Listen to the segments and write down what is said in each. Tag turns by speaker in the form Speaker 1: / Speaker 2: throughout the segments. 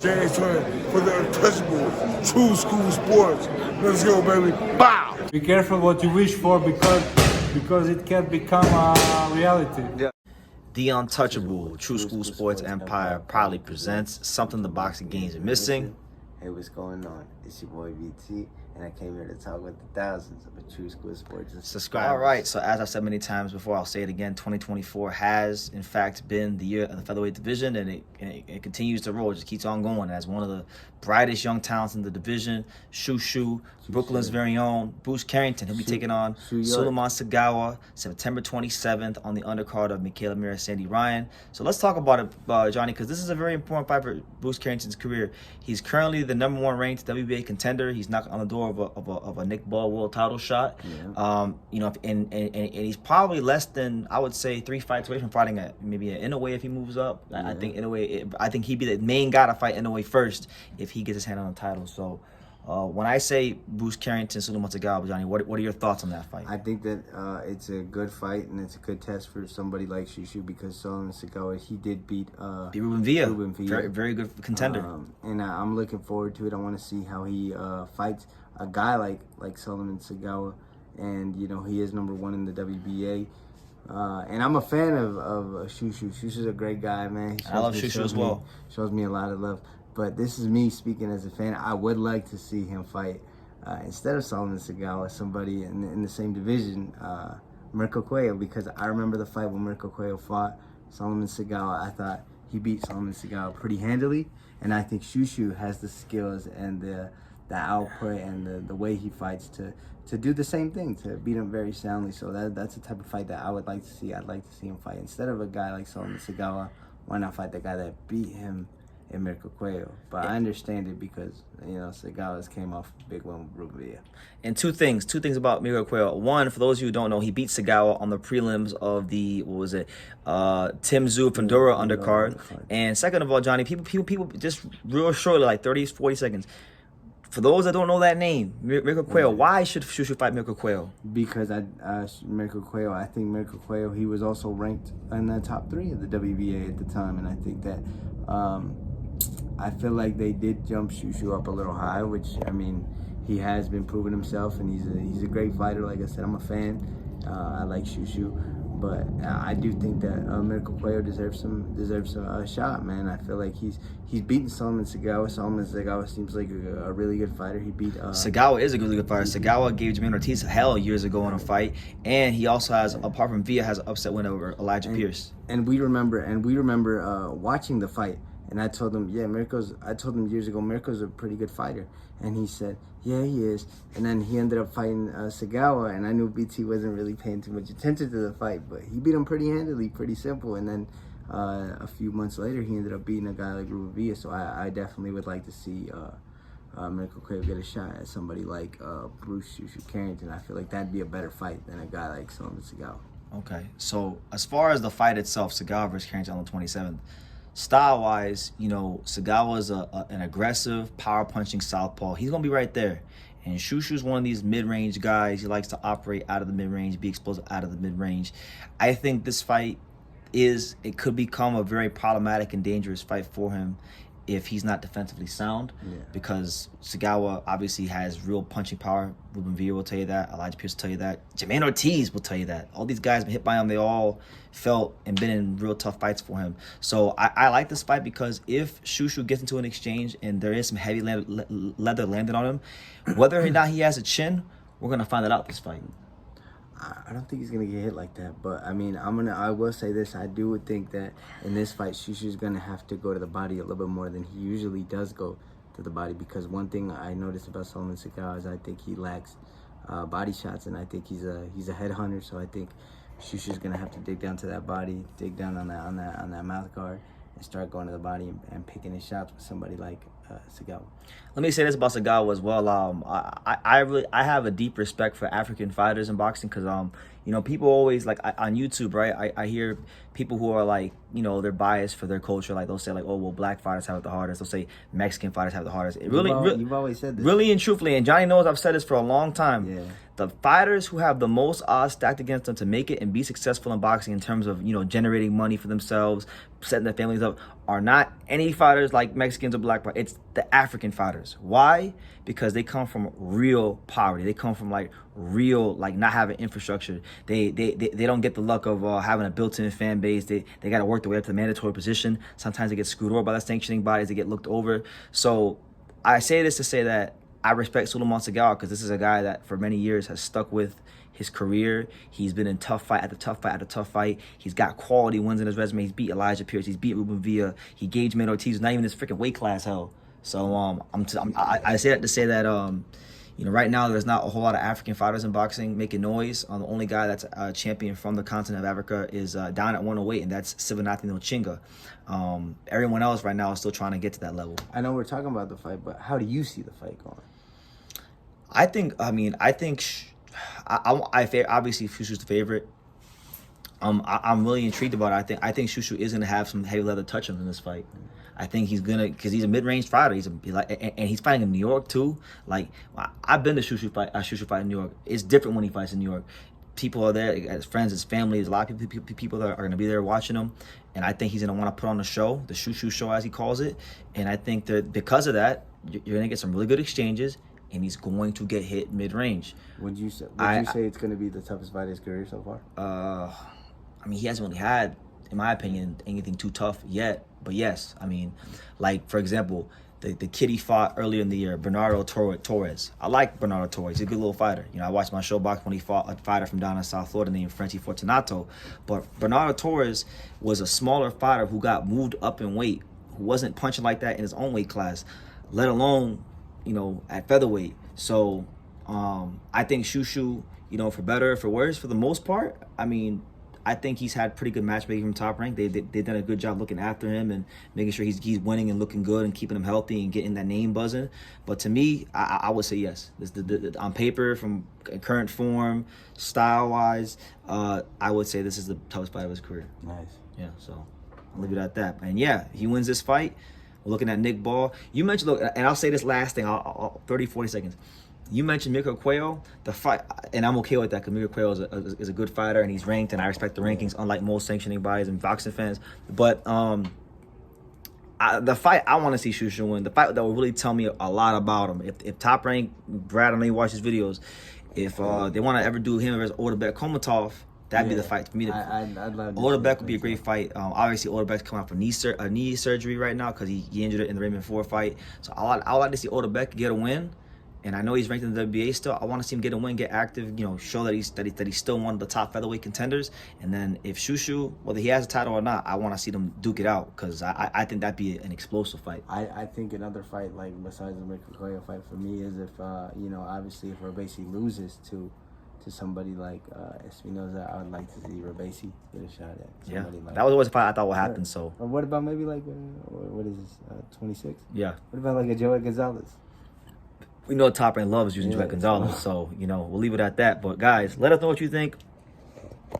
Speaker 1: James for the untouchable True School Sports. Let's go, baby. Bow!
Speaker 2: Be careful what you wish for because it can become a reality.
Speaker 3: Yeah. The untouchable True School Sports Empire proudly presents something the boxing games are missing.
Speaker 4: Hey, what's going on? It's your boy VT, and I came here to talk with the thousands of the True School Sports subscribers.
Speaker 3: All right, so as I've said many times before, I'll say it again. 2024 has, in fact, been the year of the featherweight division, and it continues to roll. It just keeps on going. As one of the brightest young talents in the division, Shu Shu, Brooklyn's very own Bruce Carrington. He'll be taking on Sulaiman Segawa September 27th on the undercard of Michaela Mira, Sandy Ryan. So let's talk about it, Johnny, because this is a very important fight for Bruce Carrington's career. He's currently the #1 ranked WBA contender. He's knocking on the door of a Nick Ball world title shot. Yeah. And he's probably less than, I would say, 3 fights away from fighting at maybe an Inoue if he moves up. Yeah. I think he'd be the main guy to fight Inoue first if he gets his hand on the title. So when I say Bruce Carrington, Sulaiman Segawa, Johnny, what are your thoughts on that fight?
Speaker 4: I think that it's a good fight and it's a good test for somebody like Shu Shu because Sulaiman Segawa, he did beat
Speaker 3: Ruben Villa. Very, very good contender.
Speaker 4: And I'm looking forward to it. I want to see how he fights a guy like Sulaiman Segawa. And, you know, he is #1 in the WBA. And I'm a fan of Shu Shu. Shu Shu's a great guy, man.
Speaker 3: I love Shu Shu as well.
Speaker 4: Shows me a lot of love. But this is me speaking as a fan. I would like to see him fight instead of Sulaiman Segawa, somebody in the same division, Mirko Cuello, because I remember the fight when Mirko Cuello fought Sulaiman Segawa. I thought he beat Sulaiman Segawa pretty handily, and I think Shu Shu has the skills and the output and the way he fights to do the same thing, to beat him very soundly. So that's the type of fight that I would like to see. I'd like to see him fight instead of a guy like Sulaiman Segawa. Why not fight the guy that beat him in Mirko Cuello? But I understand it because, you know, Segawa's came off a big one with Ruben Villa.
Speaker 3: And two things about Mirko Cuello. One, for those of you who don't know, he beat Segawa on the prelims of the, Tim Tszyu Fundora undercard. And second of all, Johnny, people just real shortly, like 30, 40 seconds. For those that don't know that name, Mirko Cuello, why should Shu Shu fight Mirko Cuello?
Speaker 4: Because Mirko Cuello, I think Mirko Cuello, he was also ranked in the top 3 of the WBA at the time. And I think that I feel like they did jump Shu Shu up a little high, which, I mean, he has been proving himself, and he's a great fighter. Like I said, I'm a fan. I like Shu Shu, but I do think that Mirko Cuello deserves a shot, man. I feel like he's beaten Sulaiman Segawa. Sulaiman Segawa seems like a really good fighter. He beat
Speaker 3: Segawa is a really good fighter. Segawa gave Jermaine Ortiz hell years ago in a fight, and he also has, apart from Villa, has an upset win over Elijah Pierce.
Speaker 4: And we remember watching the fight. And I told him, I told him years ago, Mirko's a pretty good fighter. And he said, yeah, he is. And then he ended up fighting Segawa, and I knew BT wasn't really paying too much attention to the fight, but he beat him pretty handily, pretty simple. And then a few months later, he ended up beating a guy like Ruben Villa. So I definitely would like to see Mirko Cuello get a shot at somebody like Bruce Shu Shu Carrington. I feel like that'd be a better fight than a guy like Sulaiman Segawa.
Speaker 3: Okay, so as far as the fight itself, Segawa versus Carrington on the 27th, style-wise, you know, Segawa is an aggressive, power-punching southpaw. He's going to be right there. And Shu Shu's one of these mid-range guys. He likes to operate out of the mid-range, be explosive out of the mid-range. I think this fight it could become a very problematic and dangerous fight for him if he's not defensively sound, because Segawa obviously has real punching power. Ruben Villa will tell you that. Elijah Pierce will tell you that. Jermaine Ortiz will tell you that. All these guys been hit by him. They all felt and been in real tough fights for him. So I like this fight because if Shu Shu gets into an exchange and there is some heavy leather landed on him, whether or not he has a chin, we're going to find that out this fight.
Speaker 4: I don't think he's gonna get hit like that, but I mean, I will say this: I do think that in this fight, Shu Shu's gonna have to go to the body a little bit more than he usually does go to the body. Because one thing I noticed about Sulaiman Segawa is I think he lacks body shots, and I think he's a headhunter. So I think Shu Shu's gonna have to dig down to that body, dig down on that mouth guard, and start going to the body and picking his shots with somebody like Segawa.
Speaker 3: Let me say this about Segawa as well. I have a deep respect for African fighters in boxing because you know, people always like on YouTube, right? I hear people who are like, you know, they're biased for their culture. Like they'll say like, oh well, black fighters have it the hardest. They'll say Mexican fighters have the hardest.
Speaker 4: You've always said this.
Speaker 3: Really and truthfully, and Johnny knows I've said this for a long time.
Speaker 4: Yeah.
Speaker 3: The fighters who have the most odds stacked against them to make it and be successful in boxing in terms of, you know, generating money for themselves, setting their families up, are not any fighters like Mexicans or black fighters. It's the African fighters. Why? Because they come from real poverty. They come from like real, like not having infrastructure. They don't get the luck of having a built-in fan base. They got to work their way up to the mandatory position. Sometimes they get screwed over by the sanctioning bodies. They get looked over. So I say this to say that I respect Sulaiman Segawa because this is a guy that for many years has stuck with his career. He's been in tough fight after tough fight after tough fight. He's got quality wins in his resume. He's beat Elijah Pierce. He's beat Ruben Villa. He gauged Man Ortiz. Not even this freaking weight class, hell. So I say that to say that right now there's not a whole lot of African fighters in boxing making noise. The only guy that's a champion from the continent of Africa is down at 108, and that's Sivanathi Chinga. Everyone else right now is still trying to get to that level.
Speaker 4: I know we're talking about the fight, but how do you see the fight going?
Speaker 3: I think obviously Shu Shu's the favorite. I'm really intrigued about it. I think Shu Shu is gonna have some heavy leather touch in this fight. I think he's gonna, because he's a mid-range fighter. And he's fighting in New York too. Like I've been to Shu Shu fight in New York. It's different when he fights in New York. People are there, his friends, his family. There's a lot of people that are gonna be there watching him. And I think he's gonna want to put on the show, the Shu Shu show as he calls it. And I think that because of that, you're gonna get some really good exchanges. And he's going to get hit mid-range.
Speaker 4: Would you say it's going to be the toughest fight of his career so far?
Speaker 3: I mean, he hasn't really had, in my opinion, anything too tough yet. But yes, I mean, like, for example, the kid he fought earlier in the year, Bernardo Torres. I like Bernardo Torres. He's a good little fighter. I watched my show box when he fought a fighter from down in South Florida named Frenchie Fortunato. But Bernardo Torres was a smaller fighter who got moved up in weight, who wasn't punching like that in his own weight class, let alone at featherweight. So I think Shu Shu, for better or for worse, for the most part, I mean, I think he's had pretty good matchmaking from Top Rank. They've done a good job looking after him and making sure he's winning and looking good and keeping him healthy and getting that name buzzing. But to me, I would say yes. On paper, from current form, style-wise, I would say this is the toughest fight of his career.
Speaker 4: Nice.
Speaker 3: Yeah, so I'll leave it at that. And yeah, he wins this fight. We're looking at Nick Ball. You mentioned, look, and I'll say this last thing, 30, 40 seconds. You mentioned Miko Cuello, the fight, and I'm okay with that because Miko Cuello is a good fighter and he's ranked, and I respect the rankings, unlike most sanctioning bodies and boxing fans. But the fight I want to see Shu Shu win, the fight that will really tell me a lot about him. If Top Rank, Brad, I know you watch his videos, if they want to ever do him versus Otabek Komatov, that'd be the fight for me.
Speaker 4: I'd love
Speaker 3: Otabek would be a great fight. Obviously, Otabek's coming out from knee surgery right now because he injured it in the Raymond Ford fight. So I like to see Otabek get a win. And I know he's ranked in the WBA still. I want to see him get a win, get active, show that he's still one of the top featherweight contenders. And then if Shu Shu, whether he has a title or not, I want to see them duke it out because I think that'd be an explosive fight.
Speaker 4: I think another fight, like besides the Miko Cuello fight for me, is if obviously if Robesi loses to somebody like Espinoza, I would like to see Robesi get a shot at somebody like
Speaker 3: that was always a fight I thought would happen. So
Speaker 4: or what about maybe like what is this 26?
Speaker 3: Yeah.
Speaker 4: What about like a Joey Gonzalez?
Speaker 3: We know Top Rank loves using Joey Gonzalez, so we'll leave it at that. But guys, let us know what you think.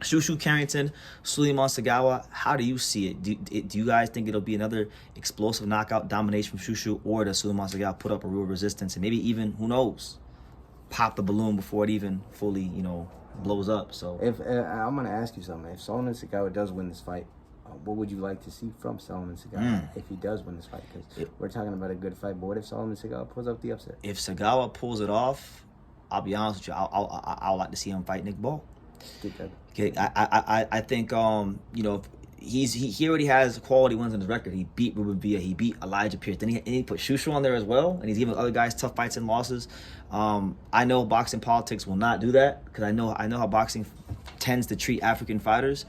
Speaker 3: Shu Shu, Carrington, Sulaiman Segawa, how do you see it? Do you guys think it'll be another explosive knockout domination from Shu Shu, or does Sulaiman Segawa put up a real resistance and maybe even, who knows, pop the balloon before it even fully, blows up? So
Speaker 4: if I'm gonna ask you something, if Sulaiman Segawa does win this fight, what would you like to see from Sulaiman Segawa if he does win this fight? Because we're talking about a good fight, but what if Sulaiman Segawa pulls up the upset? If
Speaker 3: Segawa pulls it off, I'll be honest with you, I'll like to see him fight Nick Ball. Okay, I think he already has quality wins on his record. He beat Ruben Villa, he beat Elijah Pierce, then he put Shu Shu on there as well, and he's giving other guys tough fights and losses. I know boxing politics will not do that because I know how boxing tends to treat African fighters.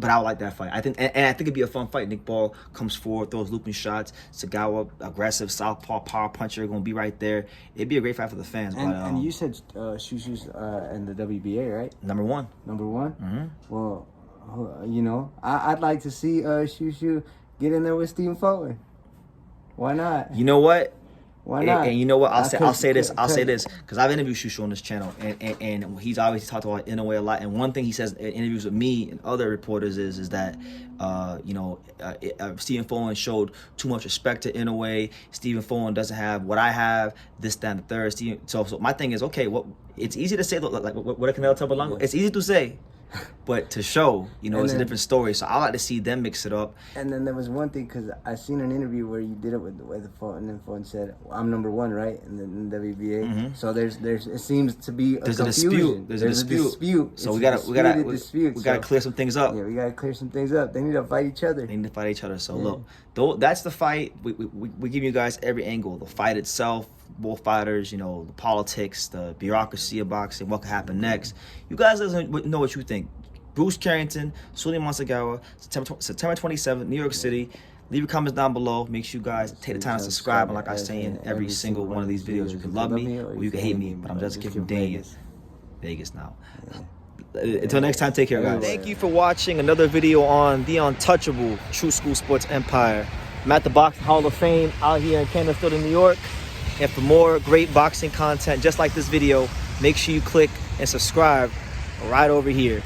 Speaker 3: But I would like that fight. I think it'd be a fun fight. Nick Ball comes forward, throws looping shots. Segawa, aggressive southpaw power puncher, gonna be right there. It'd be a great fight for the fans.
Speaker 4: And you said Shu Shu's in the WBA, right?
Speaker 3: Number one.
Speaker 4: Number one.
Speaker 3: Mm-hmm.
Speaker 4: Well, I'd like to see Shu Shu get in there with Stephen Fulton. Why not?
Speaker 3: You know what?
Speaker 4: Why not?
Speaker 3: And you know what? I'll say this because I've interviewed Shu Shu on this channel, and he's always talked about Inoue a lot. And one thing he says in interviews with me and other reporters is that Stephen Fulton showed too much respect to Inoue. Stephen Fulton doesn't have what I have. This, that, and the third. So my thing is, okay, it's easy to say, like what can I tell Belango? It's easy to say. but to show, you know,
Speaker 4: And
Speaker 3: it's a
Speaker 4: then-
Speaker 3: different story. So I like to see them mix it up.
Speaker 4: And then there was one thing, because I seen an interview where you did it with the phone, and phone said, "I'm number one, right?" In the WBA. So there's it seems to be a
Speaker 3: There's a
Speaker 4: confusion.
Speaker 3: dispute. There's a dispute. So
Speaker 4: It's
Speaker 3: we
Speaker 4: a
Speaker 3: gotta
Speaker 4: disputed dispute.
Speaker 3: we gotta
Speaker 4: So,
Speaker 3: clear some things up.
Speaker 4: Yeah, we gotta clear some things up. They need to fight each other.
Speaker 3: They need to fight each other. So look, that's the fight. We give you guys every angle. The fight itself, both fighters, you know, the politics, the bureaucracy of boxing, what could happen next. You guys doesn't know what you think. Bruce Carrington, Sulaiman Segawa, September 27th, New York City. Leave your comments down below. Make sure you guys take the time to subscribe. And like I say in every single one of these videos, you can love me or you can hate me, but I'm just a kid from Vegas now. Until next time, take care, guys. Thank you for watching another video on the untouchable True School Sports Empire. I'm at the Boxing Hall of Fame out here in Canterfield, New York. And for more great boxing content just like this video, make sure you click and subscribe right over here.